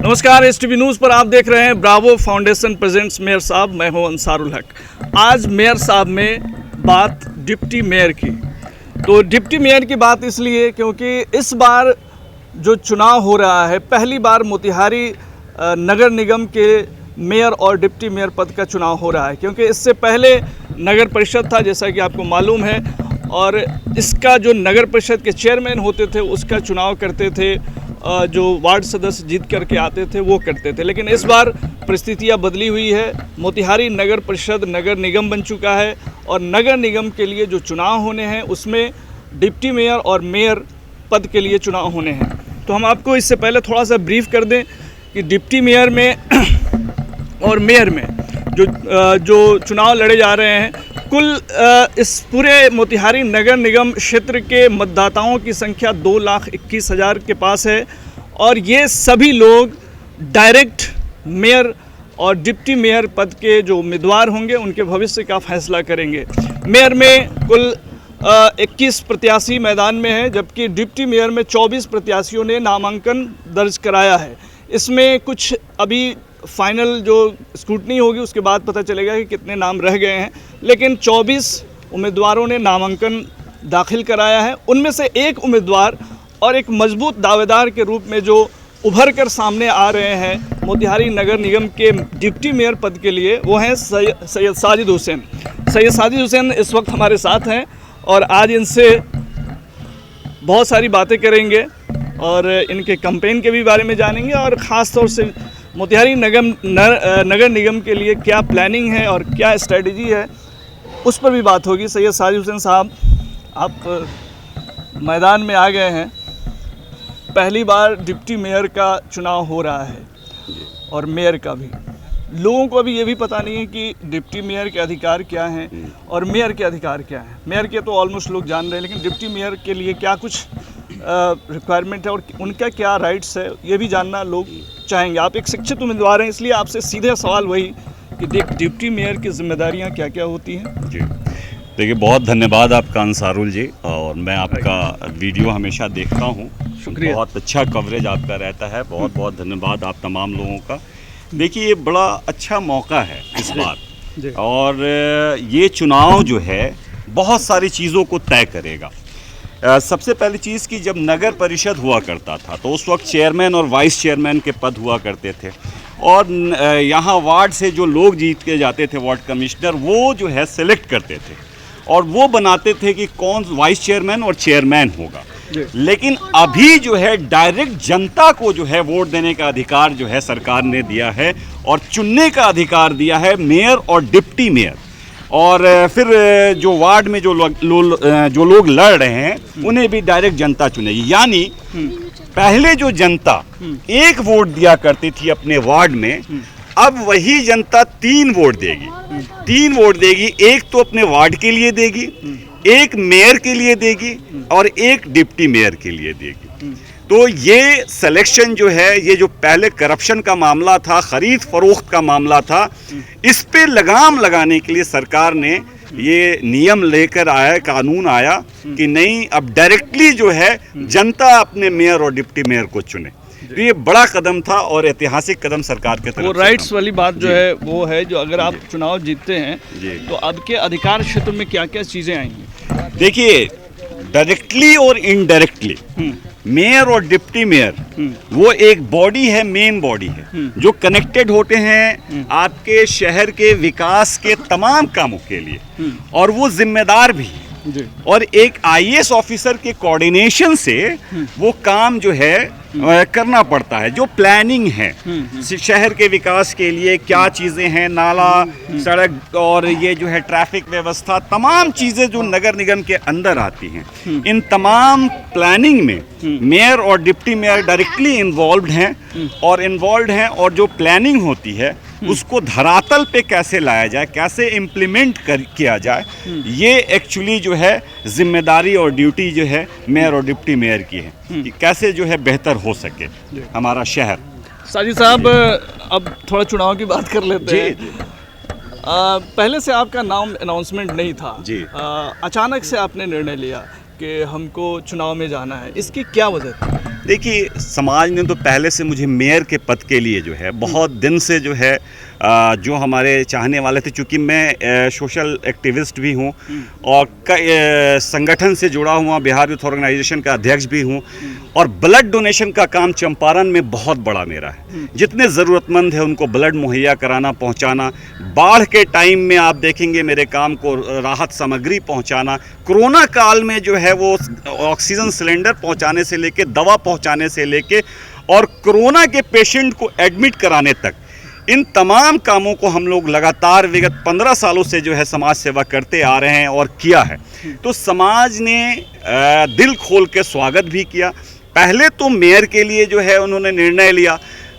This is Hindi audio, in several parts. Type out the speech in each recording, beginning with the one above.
नमस्कार, एसटीवी न्यूज़ पर आप देख रहे हैं ब्रावो फाउंडेशन प्रेजेंट्स मेयर साहब। मैं हूं अंसारुल हक। आज मेयर साहब में बात डिप्टी मेयर की। तो डिप्टी मेयर की बात इसलिए क्योंकि इस बार जो चुनाव हो रहा है, पहली बार मोतिहारी नगर निगम के मेयर और डिप्टी मेयर पद का चुनाव हो रहा है। क्योंकि इससे पहले नगर परिषद था, जैसा कि आपको मालूम है, और इसका जो नगर परिषद के चेयरमैन होते थे उसका चुनाव करते थे, जो वार्ड सदस्य जीत करके आते थे वो करते थे। लेकिन इस बार परिस्थितियाँ बदली हुई है। मोतिहारी नगर परिषद नगर निगम बन चुका है और नगर निगम के लिए जो चुनाव होने हैं उसमें डिप्टी मेयर और मेयर पद के लिए चुनाव होने हैं। तो हम आपको इससे पहले थोड़ा सा ब्रीफ कर दें कि डिप्टी मेयर में और मेयर में जो चुनाव लड़े जा रहे हैं, कुल इस पूरे मोतिहारी नगर निगम क्षेत्र के मतदाताओं की संख्या 2,21,000 के पास है और ये सभी लोग डायरेक्ट मेयर और डिप्टी मेयर पद के जो उम्मीदवार होंगे उनके भविष्य का फैसला करेंगे। मेयर में कुल 21 प्रत्याशी मैदान में हैं, जबकि डिप्टी मेयर में 24 प्रत्याशियों ने नामांकन दर्ज कराया है। इसमें कुछ अभी फाइनल जो स्क्रूटनी होगी उसके बाद पता चलेगा कि कितने नाम रह गए हैं, लेकिन 24 उम्मीदवारों ने नामांकन दाखिल कराया है। उनमें से एक उम्मीदवार और एक मजबूत दावेदार के रूप में जो उभर कर सामने आ रहे हैं मोतिहारी नगर निगम के डिप्टी मेयर पद के लिए, वो हैं सैयद साजिद हुसैन। सैयद साजिद हुसैन इस वक्त हमारे साथ हैं और आज इनसे बहुत सारी बातें करेंगे और इनके कैंपेन के भी बारे में जानेंगे और ख़ास तौर से मोतिहारी नगर निगम के लिए क्या प्लानिंग है और क्या स्ट्रेटजी है उस पर भी बात होगी। सैयद साजिद हुसैन साहब, आप मैदान में आ गए हैं। पहली बार डिप्टी मेयर का चुनाव हो रहा है और मेयर का भी। लोगों को अभी ये भी पता नहीं है कि डिप्टी मेयर के अधिकार क्या हैं और मेयर के अधिकार क्या हैं। मेयर के तो ऑलमोस्ट लोग जान रहे हैं, लेकिन डिप्टी मेयर के लिए क्या कुछ रिक्वायरमेंट है और उनका क्या राइट्स है, ये भी जानना लोग चाहेंगे। आप एक शिक्षित उम्मीदवार हैं, इसलिए आपसे सीधे सवाल वही कि डिप्टी मेयर की जिम्मेदारियां क्या क्या होती हैं। जी देखिए, बहुत धन्यवाद आपका अंसारुल जी, और मैं आपका वीडियो हमेशा देखता हूँ। शुक्रिया, बहुत अच्छा कवरेज आपका रहता है। बहुत बहुत धन्यवाद आप तमाम लोगों का। देखिए, ये बड़ा अच्छा मौका है इस बार, और ये चुनाव जो है बहुत सारी चीज़ों को तय करेगा। सबसे पहली चीज़ कि जब नगर परिषद हुआ करता था तो उस वक्त चेयरमैन और वाइस चेयरमैन के पद हुआ करते थे, और यहाँ वार्ड से जो लोग जीत के जाते थे, वार्ड कमिश्नर, वो जो है सेलेक्ट करते थे और वो बनाते थे कि कौन वाइस चेयरमैन और चेयरमैन होगा। लेकिन अभी जो है डायरेक्ट जनता को जो है वोट देने का अधिकार जो है सरकार ने दिया है और चुनने का अधिकार दिया है मेयर और डिप्टी मेयर। और फिर जो वार्ड में जो लोग लड़ रहे हैं उन्हें भी डायरेक्ट जनता चुनेगी। यानी पहले जो जनता एक वोट दिया करती थी अपने वार्ड में, अब वही जनता 3 वोट देगी। 3 वोट देगी, एक तो अपने वार्ड के लिए देगी, एक मेयर के लिए देगी और एक डिप्टी मेयर के लिए देगी। तो ये सिलेक्शन जो है, ये जो पहले करप्शन का मामला था, खरीद फरोख्त का मामला था, इस पे लगाम लगाने के लिए सरकार ने ये नियम लेकर आया, कानून आया कि नहीं, अब डायरेक्टली जो है जनता अपने मेयर और डिप्टी मेयर को चुने। तो ये बड़ा कदम था और ऐतिहासिक कदम सरकार के तरफ। वो राइट्स वाली बात जो है वो है, जो अगर आप चुनाव जीतते हैं तो आपके अधिकार क्षेत्र में क्या क्या चीज़ें आएंगी। देखिए, डायरेक्टली और इनडायरेक्टली मेयर और डिप्टी मेयर वो एक बॉडी है, मेन बॉडी है, जो कनेक्टेड होते हैं आपके शहर के विकास के तमाम कामों के लिए, और वो जिम्मेदार भी है। और एक आईएएस ऑफिसर के कोऑर्डिनेशन से वो काम जो है करना पड़ता है। जो प्लानिंग है शहर के विकास के लिए, क्या चीज़ें हैं, नाला, सड़क और ये जो है ट्रैफिक व्यवस्था, तमाम चीज़ें जो नगर निगम के अंदर आती हैं, इन तमाम प्लानिंग में मेयर और डिप्टी मेयर डायरेक्टली इन्वॉल्व हैं और जो प्लानिंग होती है उसको धरातल पे कैसे लाया जाए, कैसे इम्प्लीमेंट किया जाए, ये एक्चुअली जो है जिम्मेदारी और ड्यूटी जो है मेयर और डिप्टी मेयर की है कि कैसे जो है बेहतर हो सके हमारा शहर। साजिद साहब, अब थोड़ा चुनाव की बात कर लेते हैं। पहले से आपका नाम अनाउंसमेंट नहीं था जी। अचानक से आपने निर्णय लिया कि हमको चुनाव में जाना है, इसकी क्या वजह थी? देखिए, समाज ने तो पहले से मुझे मेयर के पद के लिए जो है बहुत दिन से जो है जो हमारे चाहने वाले थे, चूँकि मैं सोशल एक्टिविस्ट भी हूँ और कई संगठन से जुड़ा हुआ बिहार यूथ ऑर्गेनाइजेशन का अध्यक्ष भी हूँ, और ब्लड डोनेशन का काम चंपारण में बहुत बड़ा मेरा है। जितने ज़रूरतमंद है उनको ब्लड मुहैया कराना, पहुँचाना, बाढ़ के टाइम में आप देखेंगे मेरे काम को राहत सामग्री पहुँचाना, कोरोना काल में जो है वो ऑक्सीजन सिलेंडर पहुँचाने से लेके, दवा पहुँचाने से लेके, और कोरोना के पेशेंट को एडमिट कराने तक, इन तमाम कामों को हम लोग लगातार विगत 15 सालों से जो है समाज सेवा करते आ रहे हैं और किया है। तो समाज ने दिल खोल के स्वागत भी किया। पहले तो मेयर के लिए जो है उन्होंने निर्णय लिया,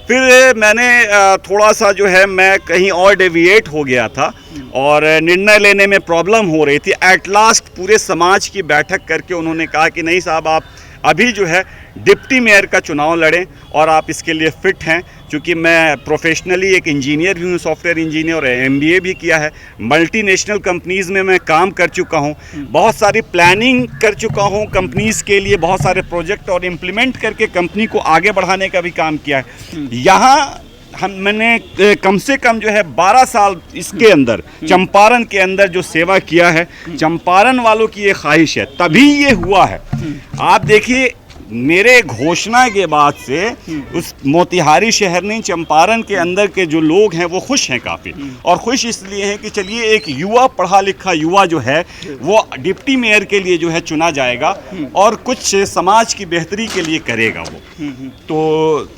फिर मैंने थोड़ा सा जो है मैं कहीं और डेविएट हो गया था और निर्णय लेने में प्रॉब्लम हो रही थी। एट लास्ट पूरे समाज की बैठक करके उन्होंने कहा कि नहीं साहब, आप अभी जो है डिप्टी मेयर का चुनाव लड़ें और आप इसके लिए फ़िट हैं। क्योंकि मैं प्रोफेशनली एक इंजीनियर भी हूँ, सॉफ्टवेयर इंजीनियर, और MBA भी किया है। मल्टीनेशनल कंपनीज़ में मैं काम कर चुका हूँ, बहुत सारी प्लानिंग कर चुका हूँ कंपनीज़ के लिए, बहुत सारे प्रोजेक्ट और इम्प्लीमेंट करके कंपनी को आगे बढ़ाने का भी काम किया है। यहाँ मैंने कम से कम जो है 12 साल इसके अंदर चंपारण के अंदर जो सेवा किया है, चंपारण वालों की ये ख्वाहिश है, तभी ये हुआ है। आप देखिए, मेरे घोषणा के बाद से उस मोतिहारी शहर नहीं, चंपारण के अंदर के जो लोग हैं वो खुश हैं काफ़ी, और खुश इसलिए हैं कि चलिए एक युवा, पढ़ा लिखा युवा जो है वो डिप्टी मेयर के लिए जो है चुना जाएगा और कुछ समाज की बेहतरी के लिए करेगा वो। तो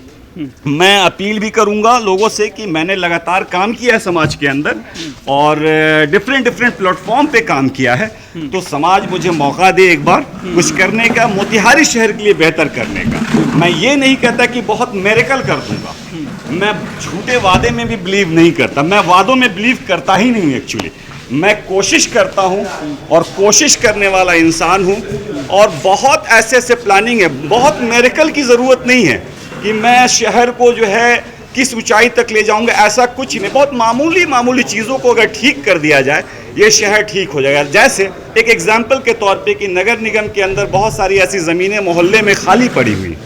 मैं अपील भी करूंगा लोगों से कि मैंने लगातार काम किया है समाज के अंदर और डिफरेंट प्लेटफॉर्म पे काम किया है, तो समाज मुझे मौका दे एक बार कुछ करने का, मोतिहारी शहर के लिए बेहतर करने का। मैं ये नहीं कहता कि बहुत मेरेकल कर दूंगा, मैं झूठे वादे में भी बिलीव नहीं करता, मैं वादों में बिलीव करता ही नहीं एक्चुअली। मैं कोशिश करता हूं और कोशिश करने वाला इंसान हूं, और बहुत ऐसे प्लानिंग है, बहुत मेरेकल की ज़रूरत नहीं है कि मैं शहर को जो है किस ऊंचाई तक ले जाऊंगा, ऐसा कुछ नहीं। बहुत मामूली चीज़ों को अगर ठीक कर दिया जाए, ये शहर ठीक हो जाएगा। जैसे एक एग्जाम्पल के तौर पे कि नगर निगम के अंदर बहुत सारी ऐसी ज़मीनें मोहल्ले में खाली पड़ी हुई,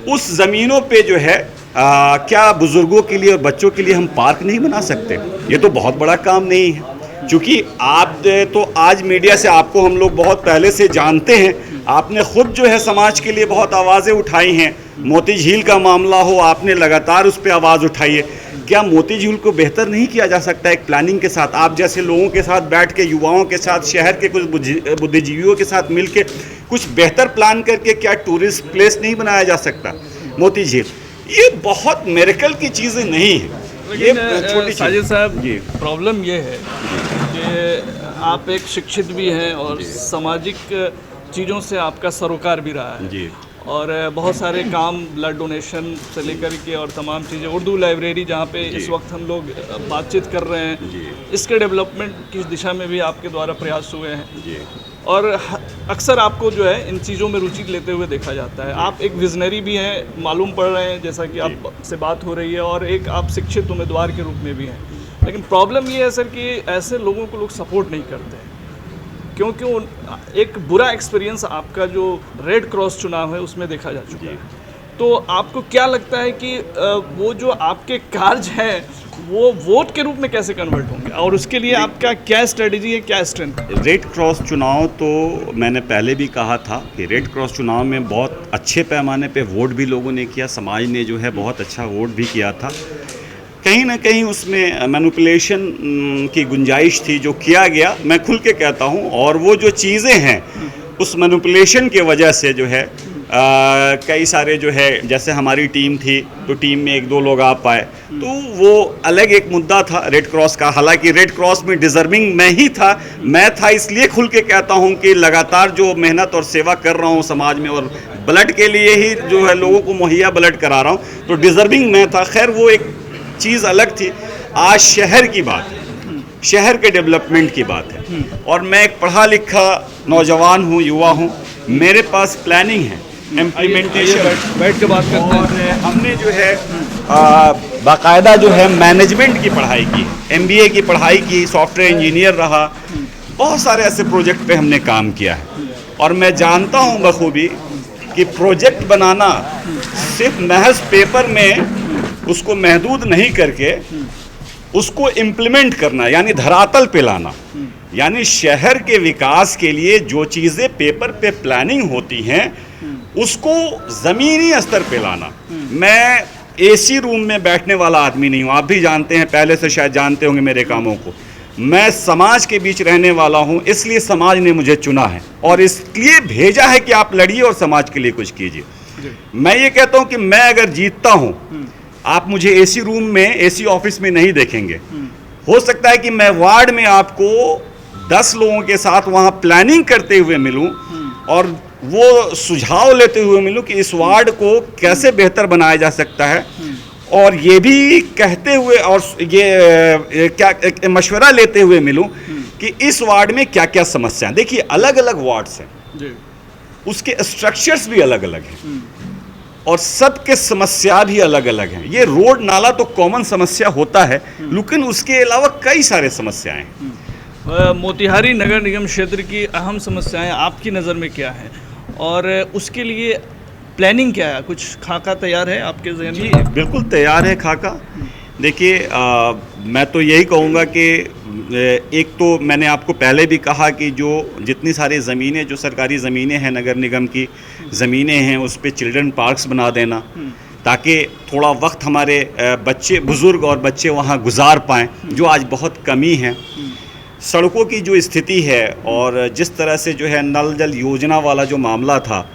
उस ज़मीनों पे जो है क्या बुज़ुर्गों के लिए और बच्चों के लिए हम पार्क नहीं बना सकते? ये तो बहुत बड़ा काम नहीं है। क्योंकि आप तो आज मीडिया से आपको हम लोग बहुत पहले से जानते हैं, आपने खुद जो है समाज के लिए बहुत आवाज़ें उठाई हैं। मोती झील का मामला हो, आपने लगातार उस पर आवाज़ उठाई है। क्या मोती झील को बेहतर नहीं किया जा सकता एक प्लानिंग के साथ? आप जैसे लोगों के साथ बैठ के, युवाओं के साथ, शहर के कुछ बुद्धिजीवियों के साथ मिल के कुछ बेहतर प्लान करके क्या टूरिस्ट प्लेस नहीं बनाया जा सकता मोती झील? ये बहुत मिरेकल की चीज़ें नहीं है, ये छोटी साजिद साहब, प्रॉब्लम ये है कि आप एक शिक्षित भी हैं और सामाजिक चीज़ों से आपका सरोकार भी रहा है जी, और बहुत सारे काम ब्लड डोनेशन से लेकर के और तमाम चीज़ें, उर्दू लाइब्रेरी जहाँ पे इस वक्त हम लोग बातचीत कर रहे हैं, इसके डेवलपमेंट की दिशा में भी आपके द्वारा प्रयास हुए हैं जी। और अक्सर आपको जो है इन चीज़ों में रुचि लेते हुए देखा जाता है। आप एक विजनरी भी हैं, मालूम पड़ रहे हैं जैसा कि आप से बात हो रही है, और एक आप शिक्षित उम्मीदवार के रूप में भी हैं। लेकिन प्रॉब्लम ये है सर कि ऐसे लोगों को लोग सपोर्ट नहीं करते हैं, क्योंकि एक बुरा एक्सपीरियंस आपका जो रेड क्रॉस चुनाव है उसमें देखा जा चुका है। तो आपको क्या लगता है कि वो जो आपके कार्य हैं वो वोट के रूप में कैसे कन्वर्ट होंगे, और उसके लिए आपका क्या स्ट्रेटजी है, क्या स्ट्रेंथ है? रेड क्रॉस चुनाव तो मैंने पहले भी कहा था कि रेड क्रॉस चुनाव में बहुत अच्छे पैमाने पे वोट भी लोगों ने किया, समाज ने जो है बहुत अच्छा वोट भी किया था। कहीं ना कहीं उसमें मैनिपुलेशन की गुंजाइश थी, जो किया गया, मैं खुल के कहता हूँ। और वो जो चीज़ें हैं उस मैनिपुलेशन के वजह से जो है कई सारे जो है, जैसे हमारी टीम थी तो टीम में 1-2 लोग आ पाए, तो वो अलग एक मुद्दा था रेड क्रॉस का। हालांकि रेड क्रॉस में डिज़र्विंग मैं था, इसलिए खुल के कहता हूँ कि लगातार जो मेहनत और सेवा कर रहा हूँ समाज में, और ब्लड के लिए ही जो है लोगों को मुहैया ब्लड करा रहा हूँ, तो डिज़र्विंग मैं था। खैर वो एक चीज़ अलग थी। आज शहर की बात है, शहर के डेवलपमेंट की बात है, और मैं एक पढ़ा लिखा नौजवान हूँ, युवा हूँ, मेरे पास प्लानिंग है, इम्प्लीमेंटेशन। बैठ के बात करते हैं। और हमने जो है बाकायदा जो है मैनेजमेंट की पढ़ाई की, MBA की पढ़ाई की, सॉफ्टवेयर इंजीनियर रहा, बहुत सारे ऐसे प्रोजेक्ट पे हमने काम किया है। और मैं जानता हूँ बखूबी कि प्रोजेक्ट बनाना सिर्फ महज पेपर में उसको महदूद नहीं करके उसको इम्प्लीमेंट करना, यानी धरातल पे लाना, यानी शहर के विकास के लिए जो चीज़ें पेपर पे प्लानिंग होती हैं उसको ज़मीनी स्तर पे लाना। मैं एसी रूम में बैठने वाला आदमी नहीं हूँ, आप भी जानते हैं, पहले से शायद जानते होंगे मेरे कामों को। मैं समाज के बीच रहने वाला हूँ, इसलिए समाज ने मुझे चुना है और इसलिए भेजा है कि आप लड़िए और समाज के लिए कुछ कीजिए। मैं ये कहता हूँ कि मैं अगर जीतता हूँ, आप मुझे एसी रूम में, एसी ऑफिस में नहीं देखेंगे। हो सकता है कि मैं वार्ड में आपको 10 लोगों के साथ वहाँ प्लानिंग करते हुए मिलूँ और वो सुझाव लेते हुए मिलूँ कि इस वार्ड को कैसे बेहतर बनाया जा सकता है, और ये भी कहते हुए और ये क्या मशवरा लेते हुए मिलूँ कि इस वार्ड में क्या क्या समस्याएं। देखिए अलग अलग वार्ड्स हैं, उसके स्ट्रक्चर्स भी अलग अलग हैं और सबके समस्या भी अलग अलग हैं। ये रोड नाला तो कॉमन समस्या होता है, लेकिन उसके अलावा कई सारे समस्याएं हैं। मोतिहारी नगर निगम क्षेत्र की अहम समस्याएं आपकी नज़र में क्या हैं और उसके लिए प्लानिंग क्या है? कुछ खाका तैयार है आपके ज़हन में? जी बिल्कुल तैयार है खाका। देखिए मैं तो यही कहूँगा कि एक तो मैंने आपको पहले भी कहा कि जो जितनी सारी ज़मीनें, जो सरकारी ज़मीनें हैं, नगर निगम की ज़मीनें हैं, उस पर चिल्ड्रन पार्क्स बना देना ताकि थोड़ा वक्त हमारे बच्चे, बुज़ुर्ग और बच्चे वहाँ गुजार पाएँ, जो आज बहुत कमी है। सड़कों की जो स्थिति है और जिस तरह से जो है नल जल योजना वाला जो मामला था,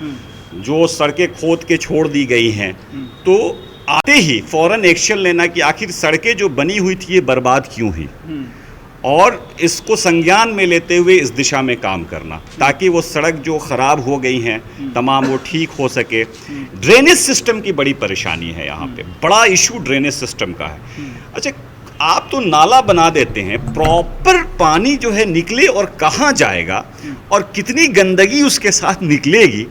जो सड़कें खोद के छोड़ दी गई हैं, तो आते ही फ़ौरन एक्शन लेना कि आखिर सड़कें जो बनी हुई थी ये बर्बाद क्यों हुई, और इसको संज्ञान में लेते हुए इस दिशा में काम करना ताकि वो सड़क जो ख़राब हो गई हैं तमाम वो ठीक हो सके। ड्रेनेज सिस्टम की बड़ी परेशानी है यहाँ पे, बड़ा इशू ड्रेनेज सिस्टम का है। अच्छा, आप तो नाला बना देते हैं, प्रॉपर पानी जो है निकले और कहाँ जाएगा और कितनी गंदगी उसके साथ निकलेगी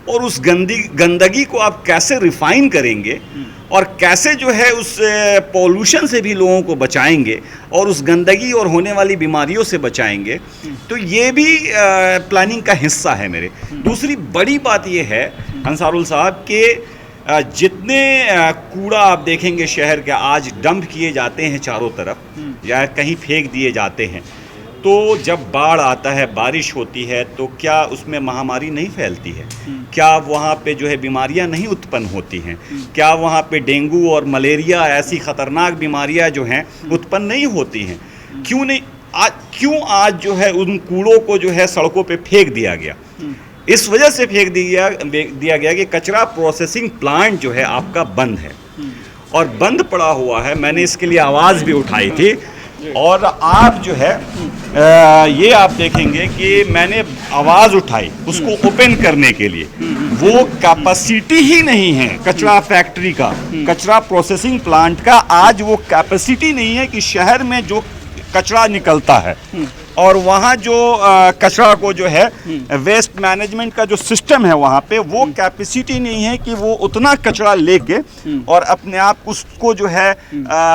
और उस गंदगी को आप कैसे रिफाइन करेंगे और कैसे जो है उस पॉल्यूशन से भी लोगों को बचाएंगे और उस गंदगी और होने वाली बीमारियों से बचाएंगे, तो ये भी प्लानिंग का हिस्सा है मेरे। दूसरी बड़ी बात ये है अंसारुल साहब कि जितने कूड़ा आप देखेंगे शहर के आज डंप किए जाते हैं चारों तरफ या कहीं फेंक दिए जाते हैं, तो जब बाढ़ आता है, बारिश होती है, तो क्या उसमें महामारी नहीं फैलती है? क्या वहाँ पे जो है बीमारियाँ नहीं उत्पन्न होती हैं? क्या वहाँ पे डेंगू और मलेरिया ऐसी ख़तरनाक बीमारियाँ जो हैं उत्पन्न नहीं होती हैं? क्यों नहीं? क्यों आज जो है उन कूड़ों को जो है सड़कों पे फेंक दिया गया? इस वजह से फेंक दिया गया कि कचरा प्रोसेसिंग प्लांट जो है आपका बंद है और बंद पड़ा हुआ है। मैंने इसके लिए आवाज़ भी उठाई थी और आप जो है ये आप देखेंगे कि मैंने आवाज़ उठाई उसको ओपन करने के लिए। वो कैपेसिटी ही नहीं है कचरा फैक्ट्री का, कचरा प्रोसेसिंग प्लांट का आज वो कैपेसिटी नहीं है कि शहर में जो कचरा निकलता है और वहाँ जो कचरा को जो है वेस्ट मैनेजमेंट का जो सिस्टम है वहाँ पे वो कैपेसिटी नहीं है कि वो उतना कचरा लेके और अपने आप उसको जो है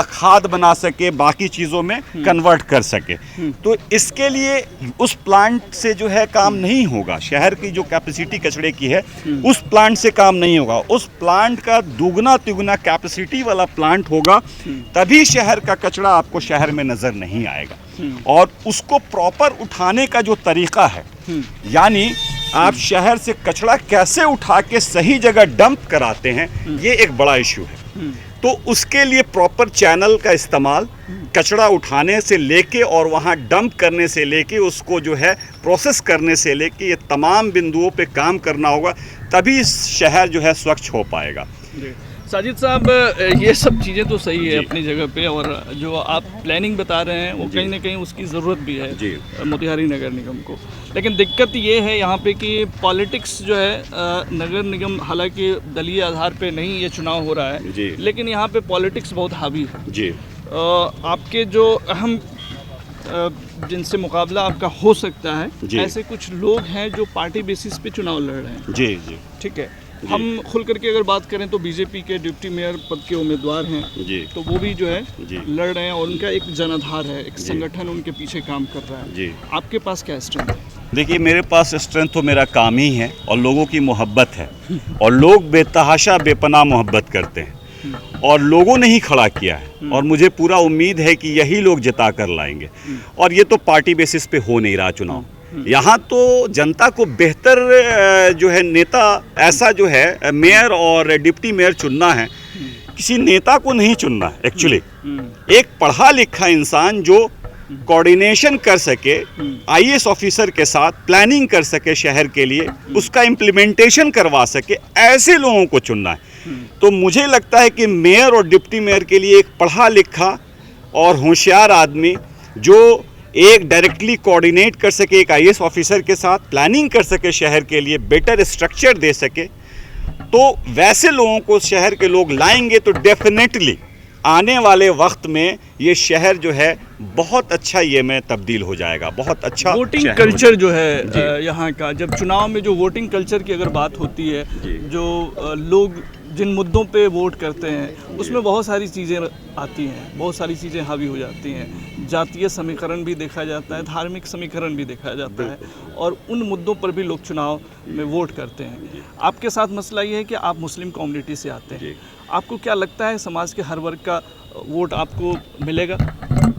खाद बना सके, बाकी चीज़ों में कन्वर्ट कर सके। तो इसके लिए उस प्लांट से जो है काम नहीं होगा। शहर की जो कैपेसिटी कचरे की है उस प्लांट से काम नहीं होगा। उस प्लांट का दुगना तिगुना कैपेसिटी वाला प्लांट होगा, तभी शहर का कचरा आपको शहर में नज़र नहीं आएगा। और उसको प्रॉपर उठाने का जो तरीका है, यानी आप शहर से कचरा कैसे उठा के सही जगह डंप कराते हैं, ये एक बड़ा इशू है। तो उसके लिए प्रॉपर चैनल का इस्तेमाल, कचरा उठाने से लेके और वहाँ डंप करने से लेके उसको जो है प्रोसेस करने से लेके ये तमाम बिंदुओं पे काम करना होगा, तभी शहर जो है स्वच्छ हो पाएगा। साजिद साहब, ये सब चीज़ें तो सही है अपनी जगह पे और जो आप प्लानिंग बता रहे हैं वो कहीं ना कहीं उसकी ज़रूरत भी है मोतिहारी नगर निगम को। लेकिन दिक्कत ये है यहाँ पे कि पॉलिटिक्स जो है, नगर निगम हालांकि दलीय आधार पे नहीं ये चुनाव हो रहा है, लेकिन यहाँ पे पॉलिटिक्स बहुत हावी है जी। आपके जो अहम जिनसे मुकाबला आपका हो सकता है, ऐसे कुछ लोग हैं जो पार्टी बेसिस पे चुनाव लड़ रहे हैं जी। ठीक है, हम खुल करके अगर बात करें तो बीजेपी के डिप्टी मेयर पद के उम्मीदवार हैं जी, तो वो भी जो है लड़ रहे हैं और उनका एक जनाधार है, एक संगठन उनके पीछे काम कर रहा है जी। आपके पास क्या स्टैंड है? देखिए, मेरे पास स्ट्रेंथ तो मेरा काम ही है और लोगों की मोहब्बत है, और लोग बेतहाशा बेपनाह मोहब्बत करते हैं और लोगों ने ही खड़ा किया है, और मुझे पूरा उम्मीद है कि यही लोग जिता कर लाएंगे। और ये तो पार्टी बेसिस पे हो नहीं रहा चुनाव, यहाँ तो जनता को बेहतर जो है नेता, ऐसा जो है मेयर और डिप्टी मेयर चुनना है, किसी नेता को नहीं चुनना है एक्चुअली। एक पढ़ा लिखा इंसान जो कोऑर्डिनेशन कर सके, आईएएस ऑफिसर के साथ प्लानिंग कर सके शहर के लिए, उसका इम्प्लीमेंटेशन करवा सके, ऐसे लोगों को चुनना है। तो मुझे लगता है कि मेयर और डिप्टी मेयर के लिए एक पढ़ा लिखा और होशियार आदमी जो एक डायरेक्टली कोऑर्डिनेट कर सके एक आईएएस ऑफिसर के साथ, प्लानिंग कर सके शहर के लिए, बेटर स्ट्रक्चर दे सके, तो वैसे लोगों को शहर के लोग लाएंगे तो डेफिनेटली आने वाले वक्त में ये शहर जो है बहुत अच्छा ये में तब्दील हो जाएगा, बहुत अच्छा वोटिंग कल्चर जो है यहाँ का, जब चुनाव में जो वोटिंग कल्चर की अगर बात होती है, जो लोग जिन मुद्दों पे वोट करते हैं उसमें बहुत सारी चीज़ें आती हैं, बहुत सारी चीज़ें हावी हो जाती हैं। जातीय समीकरण भी देखा जाता है, धार्मिक समीकरण भी देखा जाता है, और उन मुद्दों पर भी लोग चुनाव में वोट करते हैं। आपके साथ मसला ये है कि आप मुस्लिम कम्युनिटी से आते हैं, आपको क्या लगता है समाज के हर वर्ग का वोट आपको मिलेगा?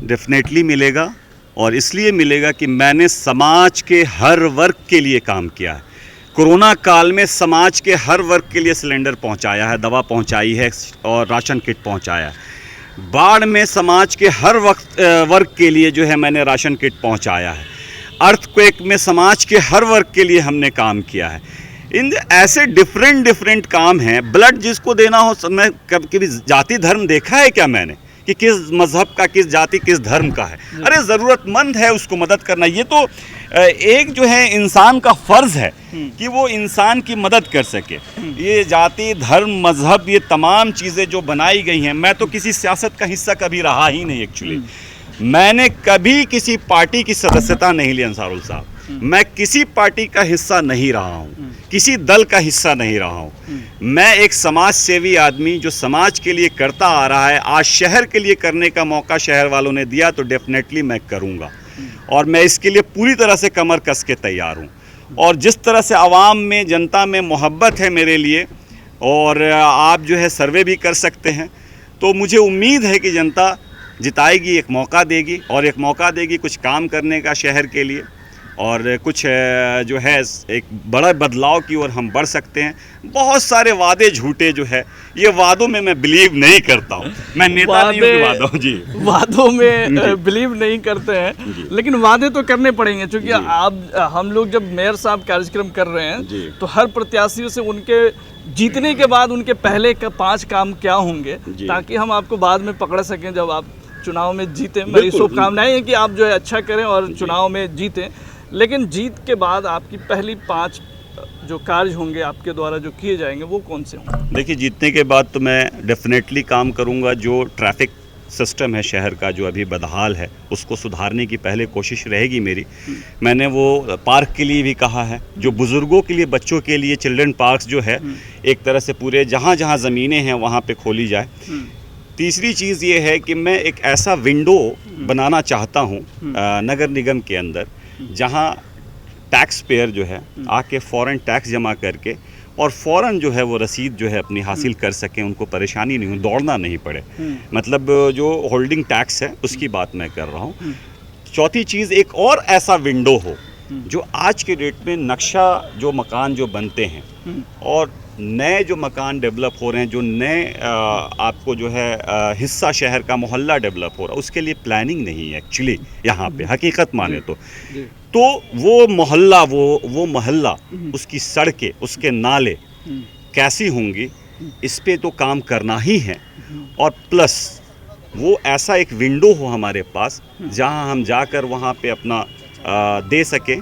डेफिनेटली मिलेगा, और इसलिए मिलेगा कि मैंने समाज के हर वर्ग के लिए काम किया है। कोरोना काल में समाज के हर वर्ग के लिए सिलेंडर पहुंचाया है, दवा पहुंचाई है और राशन किट पहुंचाया है। बाढ़ में समाज के हर वर्ग के लिए जो है मैंने राशन किट पहुंचाया है। अर्थक्वेक में समाज के हर वर्ग के लिए हमने काम किया है। इन ऐसे डिफरेंट काम हैं। ब्लड जिसको देना हो, मैं कभी जाति धर्म देखा है क्या मैंने कि किस मज़हब का, किस जाति, किस धर्म का है? अरे ज़रूरतमंद है उसको मदद करना। ये तो एक जो है इंसान का फ़र्ज़ है कि वो इंसान की मदद कर सके। ये जाति धर्म मज़हब ये तमाम चीज़ें जो बनाई गई हैं, मैं तो किसी सियासत का हिस्सा कभी रहा ही नहीं एक्चुअली। मैंने कभी किसी पार्टी की सदस्यता नहीं ली अंसारुल साहब, मैं किसी पार्टी का हिस्सा नहीं रहा हूँ, किसी दल का हिस्सा नहीं रहा हूँ। मैं एक समाज सेवी आदमी जो समाज के लिए करता आ रहा है, आज शहर के लिए करने का मौका शहर वालों ने दिया तो डेफिनेटली मैं करूँगा, और मैं इसके लिए पूरी तरह से कमर कस के तैयार हूँ। और जिस तरह से आवाम में, जनता में मोहब्बत है मेरे लिए, और आप जो है सर्वे भी कर सकते हैं, तो मुझे उम्मीद है कि जनता जिताएगी, एक मौका देगी, और एक मौका देगी कुछ काम करने का शहर के लिए, और कुछ जो है एक बड़ा बदलाव की ओर हम बढ़ सकते हैं। बहुत सारे वादे झूठे जो है, ये वादों में मैं बिलीव नहीं करता हूँ। मैं नेता नहीं हूँ वादों में बिलीव नहीं करते हैं, लेकिन वादे तो करने पड़ेंगे, क्योंकि हम लोग जब मेयर साहब कार्यक्रम कर रहे हैं तो हर प्रत्याशियों से उनके जीतने के बाद उनके पहले 5 काम क्या होंगे, ताकि हम आपको बाद में पकड़ सकें जब आप चुनाव में जीतें। मेरी शुभकामनाएं हैं कि आप जो है अच्छा करें और चुनाव में जीतें, लेकिन जीत के बाद आपकी पहली 5 जो कार्य होंगे आपके द्वारा जो किए जाएंगे वो कौन से होंगे? देखिए, जीतने के बाद तो मैं डेफिनेटली काम करूंगा, जो ट्रैफिक सिस्टम है शहर का जो अभी बदहाल है उसको सुधारने की पहले कोशिश रहेगी मेरी। मैंने वो पार्क के लिए भी कहा है, जो बुज़ुर्गों के लिए, बच्चों के लिए चिल्ड्रन पार्क्स जो है एक तरह से पूरे जहाँ जहाँ ज़मीनें हैं वहाँ पे खोली जाए। तीसरी चीज़ ये है कि मैं एक ऐसा विंडो बनाना चाहता हूँ नगर निगम के अंदर, जहाँ टैक्स पेयर जो है आके फ़ौरन टैक्स जमा करके और फ़ौरन जो है वो रसीद जो है अपनी हासिल कर सकें, उनको परेशानी नहीं हो, दौड़ना नहीं पड़े। मतलब जो होल्डिंग टैक्स है उसकी बात मैं कर रहा हूँ। चौथी चीज़, एक और ऐसा विंडो हो जो आज के डेट में नक्शा जो मकान जो बनते हैं और नए जो मकान डेवलप हो रहे हैं, जो नए आपको जो है हिस्सा शहर का मोहल्ला डेवलप हो रहा है, उसके लिए प्लानिंग नहीं है एक्चुअली यहाँ पे, हकीकत माने तो वो मोहल्ला, वो मोहल्ला, उसकी सड़कें, उसके नाले कैसी होंगी, इस पे तो काम करना ही है। और प्लस वो ऐसा एक विंडो हो हमारे पास जहाँ हम जाकर वहाँ पे अपना दे सकें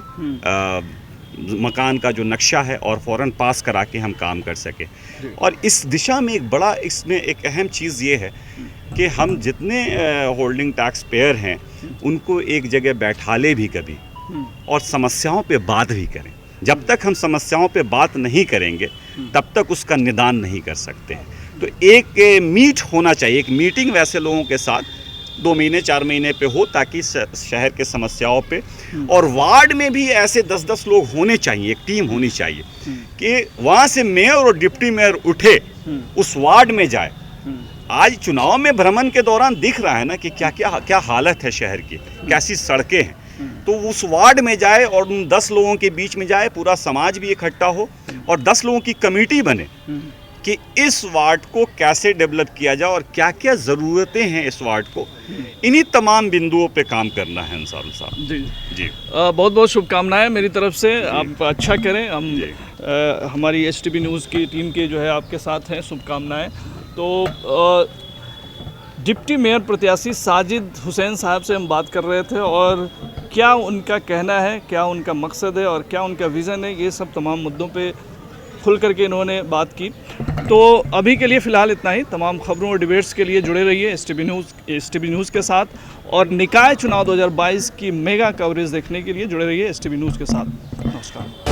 मकान का जो नक्शा है और फ़ौरन पास करा के हम काम कर सकें। और इस दिशा में एक बड़ा, इसमें एक अहम चीज़ ये है कि हम जितने होल्डिंग टैक्स पेयर हैं उनको एक जगह बैठा ले भी कभी और समस्याओं पे बात भी करें। जब तक हम समस्याओं पे बात नहीं करेंगे तब तक उसका निदान नहीं कर सकते हैं। तो एक मीट होना चाहिए, एक मीटिंग वैसे लोगों के साथ 2 महीने 4 महीने पे हो, ताकि शहर के समस्याओं पे, और वार्ड में भी ऐसे 10-10 लोग होने चाहिए, एक टीम होनी चाहिए कि वहाँ से मेयर और डिप्टी मेयर उठे, उस वार्ड में जाए। आज चुनाव में भ्रमण के दौरान दिख रहा है ना कि क्या हालत है शहर की, कैसी सड़कें हैं। तो उस वार्ड में जाए और उन 10 लोगों के बीच में जाए, पूरा समाज भी इकट्ठा हो और 10 लोगों की कमेटी बने कि इस वार्ड को कैसे डेवलप किया जाए और क्या क्या ज़रूरतें हैं इस वार्ड को। इन्हीं तमाम बिंदुओं पे काम करना है अंसारुल साहब। जी जी, बहुत बहुत शुभकामनाएं मेरी तरफ से, आप अच्छा करें। हम हमारी STB न्यूज़ की टीम के जो है आपके साथ हैं, शुभकामनाएं। तो डिप्टी मेयर प्रत्याशी साजिद हुसैन साहब से हम बात कर रहे थे और क्या उनका कहना है, क्या उनका मकसद है और क्या उनका विज़न है, ये सब तमाम मुद्दों पे खुल करके इन्होंने बात की। तो अभी के लिए फ़िलहाल इतना ही। तमाम खबरों और डिबेट्स के लिए जुड़े रहिए STB न्यूज़ के साथ, और निकाय चुनाव 2022 की मेगा कवरेज देखने के लिए जुड़े रहिए STB न्यूज़ के साथ। नमस्कार।